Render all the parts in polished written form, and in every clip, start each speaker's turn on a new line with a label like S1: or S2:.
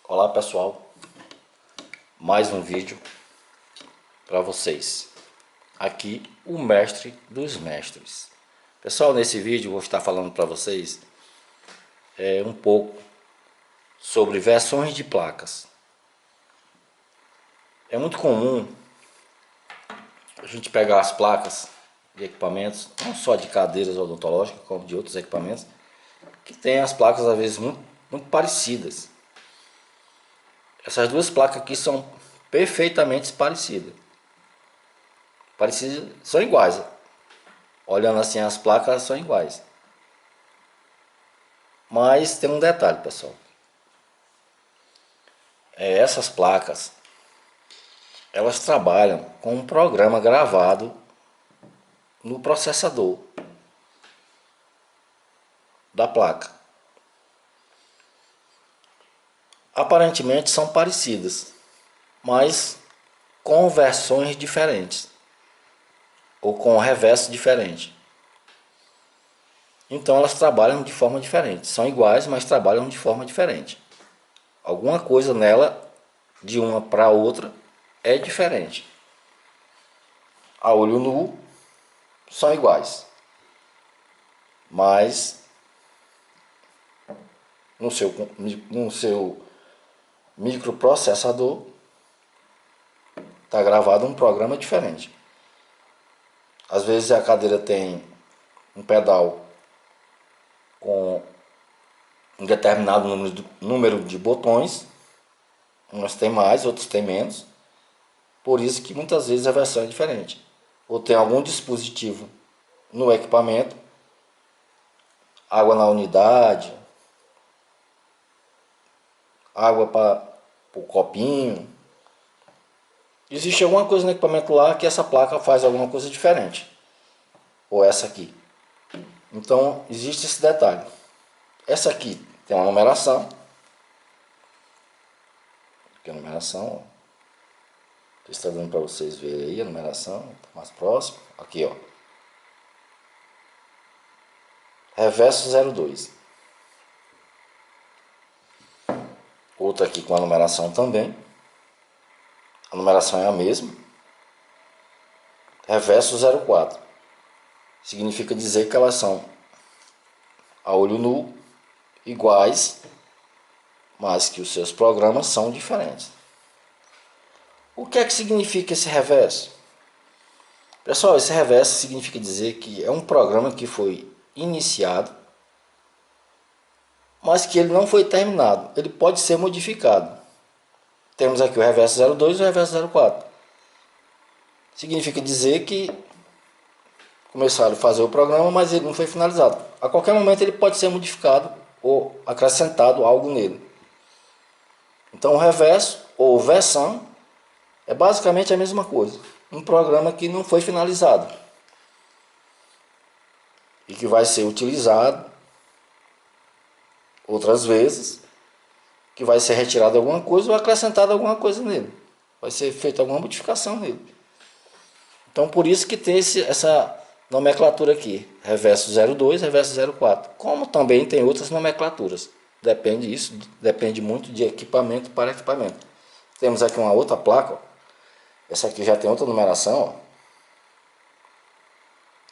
S1: Olá pessoal, mais um vídeo para vocês. Aqui o mestre dos mestres. Pessoal, nesse vídeo vou estar falando para vocês um pouco sobre versões de placas. É muito comum a gente pegar as placas de equipamentos, não só de cadeiras odontológicas, como de outros equipamentos, que tem as placas às vezes muito parecidas. Essas duas placas aqui são perfeitamente parecidas. São iguais. Olhando assim as placas são iguais. Mas tem um detalhe, pessoal. Essas placas, elas trabalham com um programa gravado no processador da placa. Aparentemente são parecidas, mas com versões diferentes ou com reverso diferente. Então elas trabalham de forma diferente. São iguais, mas trabalham de forma diferente. Alguma coisa nela, de uma para outra, é diferente. A olho nu são iguais, mas no seu microprocessador está gravado um programa diferente. Às vezes a cadeira tem um pedal com um determinado número de botões, uns tem mais, outros tem menos, por isso que muitas vezes a versão é diferente. Ou tem algum dispositivo no equipamento, água na unidade, água para o copinho. Existe alguma coisa no equipamento lá que essa placa faz alguma coisa diferente, ou essa aqui. Então existe esse detalhe. Essa aqui tem uma numeração. Aqui a numeração, ó. Está dando para vocês verem aí a numeração, mais próximo. Aqui, ó. Reverso 02. Outra aqui com a numeração também. A numeração é a mesma. Reverso 04. Significa dizer que elas são a olho nu iguais, mas que os seus programas são diferentes. O que é que significa esse reverso? Pessoal, esse reverso significa dizer que é um programa que foi iniciado, mas que ele não foi terminado. Ele pode ser modificado. Temos aqui o reverso 02 e o reverso 04. Significa dizer que começaram a fazer o programa, mas ele não foi finalizado. A qualquer momento ele pode ser modificado ou acrescentado algo nele. Então o reverso ou versão é basicamente a mesma coisa. Um programa que não foi finalizado e que vai ser utilizado outras vezes, que vai ser retirado alguma coisa ou acrescentado alguma coisa nele. Vai ser feita alguma modificação nele. Então por isso que tem essa nomenclatura aqui, reverso 02, reverso 04. Como também tem outras nomenclaturas. Depende muito de equipamento para equipamento. Temos aqui uma outra placa, ó. Essa aqui já tem outra numeração,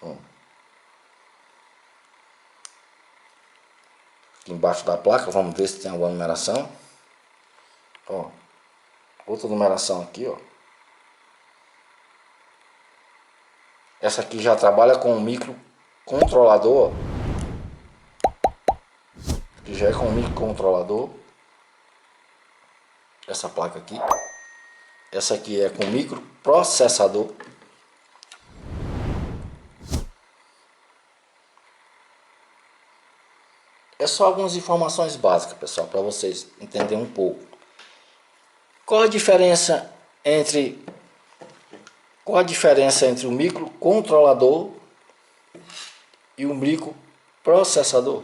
S1: ó. Aqui embaixo da placa, vamos ver se tem alguma numeração. Ó, outra numeração aqui, ó. Essa aqui já trabalha com um microcontrolador, que já é com um microcontrolador. Essa placa aqui. Essa aqui é com microprocessador. É só algumas informações básicas, pessoal, para vocês entenderem um pouco. Qual a diferença entre o microcontrolador e o microprocessador?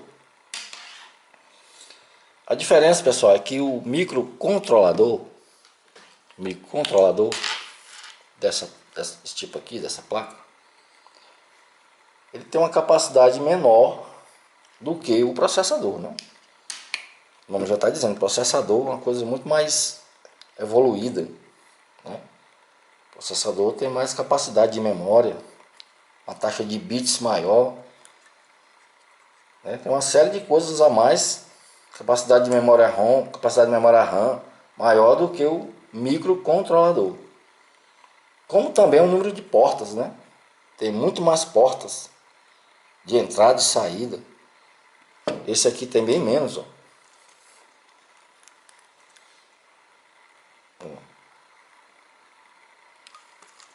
S1: A diferença, pessoal, é que o microcontrolador desse tipo aqui, dessa placa, ele tem uma capacidade menor do que o processador, né? O nome já está dizendo, processador é uma coisa muito mais evoluída, né? O processador tem mais capacidade de memória, uma taxa de bits maior, né? Tem uma série de coisas a mais, capacidade de memória ROM, capacidade de memória RAM maior do que o microcontrolador. Como também o número de portas, né? Tem muito mais portas de entrada e saída. Esse aqui tem bem menos, ó.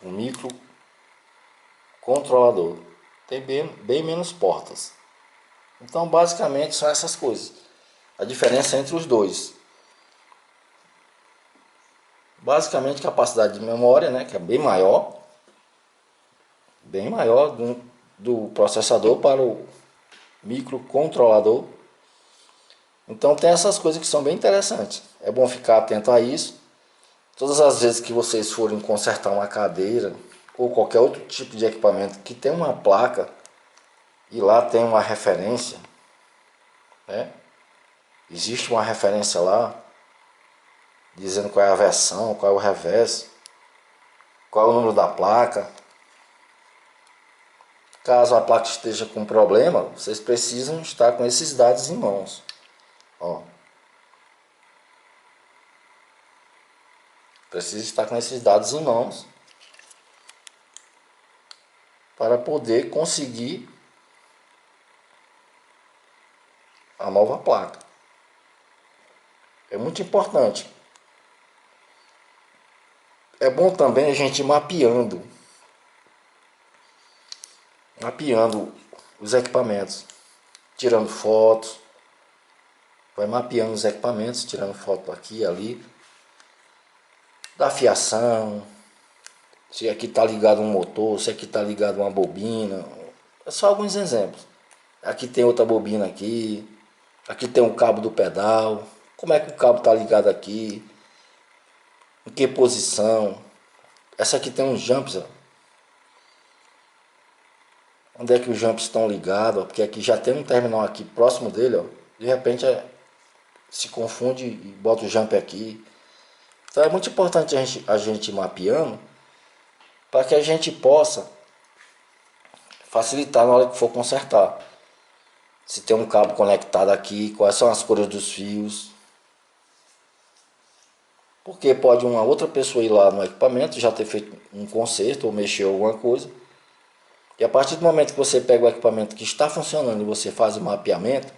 S1: O microcontrolador tem bem menos portas. Então basicamente são essas coisas. A diferença entre os dois. Basicamente capacidade de memória, né, que é bem maior do processador para o microcontrolador. Então tem essas coisas que são bem interessantes. É bom ficar atento a isso. Todas as vezes que vocês forem consertar uma cadeira ou qualquer outro tipo de equipamento que tem uma placa e lá tem uma referência, né? Existe uma referência lá dizendo qual é a versão, qual é o reverso, qual é o número da placa. Caso a placa esteja com problema, vocês precisam estar com esses dados em mãos. Ó. Precisa estar com esses dados em mãos para poder conseguir a nova placa. É muito importante. É bom também a gente ir mapeando os equipamentos, tirando fotos, vai mapeando os equipamentos, tirando foto aqui e ali, da fiação, se aqui está ligado um motor, se aqui está ligado uma bobina, é só alguns exemplos. Aqui tem outra bobina aqui tem o cabo do pedal, como é que o cabo está ligado aqui, em que posição. Essa aqui tem uns jumps, ó. Onde é que os jumps estão ligados, ó, porque aqui já tem um terminal aqui próximo dele, ó. De repente se confunde e bota o jump aqui. Então é muito importante a gente ir mapeando para que a gente possa facilitar na hora que for consertar. Se tem um cabo conectado aqui, quais são as cores dos fios. Porque pode uma outra pessoa ir lá no equipamento, já ter feito um conserto ou mexer alguma coisa. E a partir do momento que você pega o equipamento que está funcionando e você faz o mapeamento,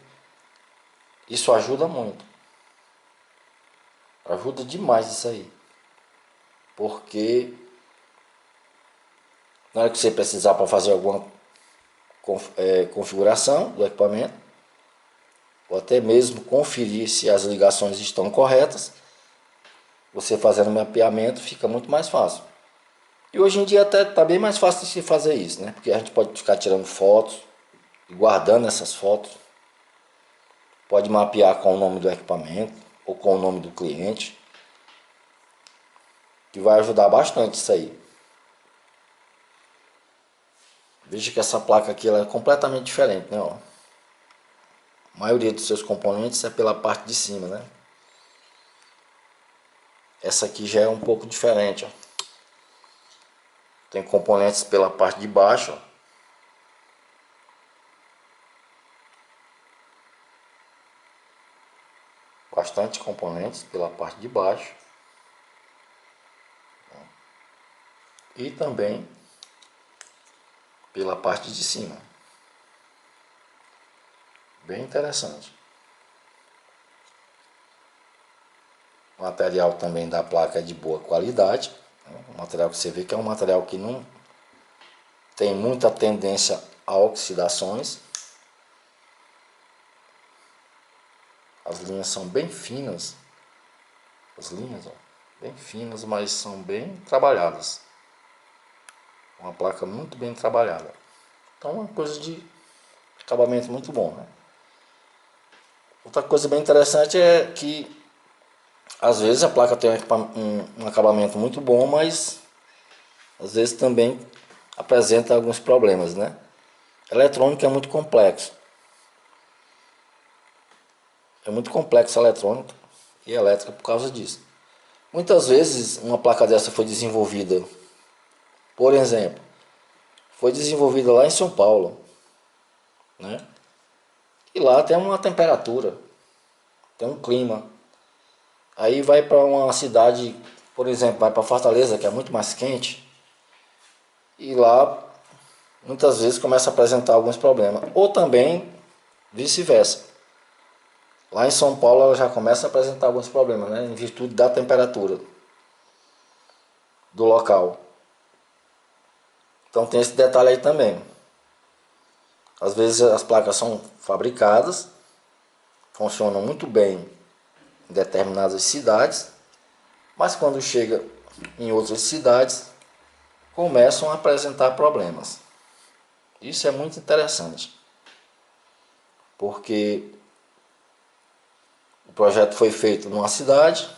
S1: isso ajuda muito. Ajuda demais isso aí. Porque na hora que você precisar para fazer alguma configuração do equipamento, ou até mesmo conferir se as ligações estão corretas, você fazendo o mapeamento fica muito mais fácil. E hoje em dia até está bem mais fácil de se fazer isso, né? Porque a gente pode ficar tirando fotos e guardando essas fotos. Pode mapear com o nome do equipamento ou com o nome do cliente, que vai ajudar bastante isso aí. Veja que essa placa aqui ela é completamente diferente, né? Ó. A maioria dos seus componentes é pela parte de cima, né? Essa aqui já é um pouco diferente, ó. Tem componentes pela parte de baixo, ó. Bastante componentes pela parte de baixo. E também pela parte de cima. Bem interessante. O material também da placa é de boa qualidade. Um material que você vê que é um material que não tem muita tendência a oxidações. As linhas são bem finas. As linhas, ó, bem finas, mas são bem trabalhadas. Uma placa muito bem trabalhada. Então é uma coisa de acabamento muito bom, né? Outra coisa bem interessante é que às vezes a placa tem um acabamento muito bom, mas às vezes também apresenta alguns problemas, né? A eletrônica é muito complexo. é muito complexa a eletrônica e elétrica por causa disso. Muitas vezes uma placa dessa foi desenvolvida, por exemplo, foi desenvolvida lá em São Paulo, né? E lá tem uma temperatura, tem um clima. Aí vai para uma cidade, por exemplo, vai para Fortaleza, que é muito mais quente, e lá muitas vezes começa a apresentar alguns problemas. Ou também vice-versa. Lá em São Paulo ela já começa a apresentar alguns problemas, né? Em virtude da temperatura do local. Então tem esse detalhe aí também. Às vezes as placas são fabricadas, funcionam muito bem em determinadas cidades, mas quando chega em outras cidades, começam a apresentar problemas. Isso é muito interessante, porque o projeto foi feito numa cidade,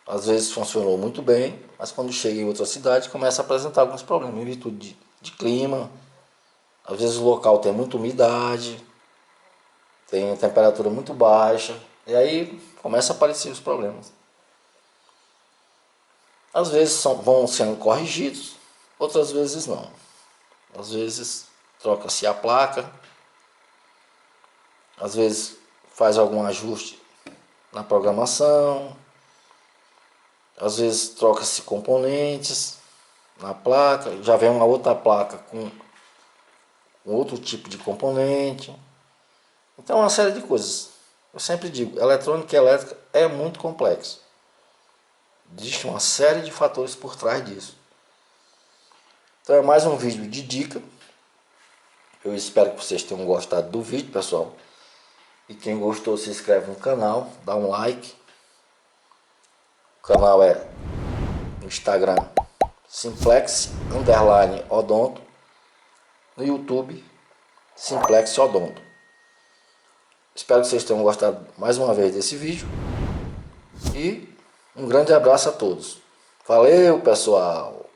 S1: às vezes funcionou muito bem, mas quando chega em outra cidade começa a apresentar alguns problemas em virtude de clima. Às vezes o local tem muita umidade, tem temperatura muito baixa, e aí começa a aparecer os problemas. Às vezes vão sendo corrigidos, outras vezes não. Às vezes troca-se a placa, às vezes faz algum ajuste na programação, às vezes troca-se componentes na placa, já vem uma outra placa com outro tipo de componente. Então, uma série de coisas. Eu sempre digo, eletrônica e elétrica é muito complexo. Existe uma série de fatores por trás disso. Então é mais um vídeo de dica. Eu espero que vocês tenham gostado do vídeo, pessoal. E quem gostou, se inscreve no canal, dá um like. O canal é no Instagram Simplex_Odonto. No YouTube Simplex Odonto. Espero que vocês tenham gostado mais uma vez desse vídeo. E um grande abraço a todos. Valeu, pessoal!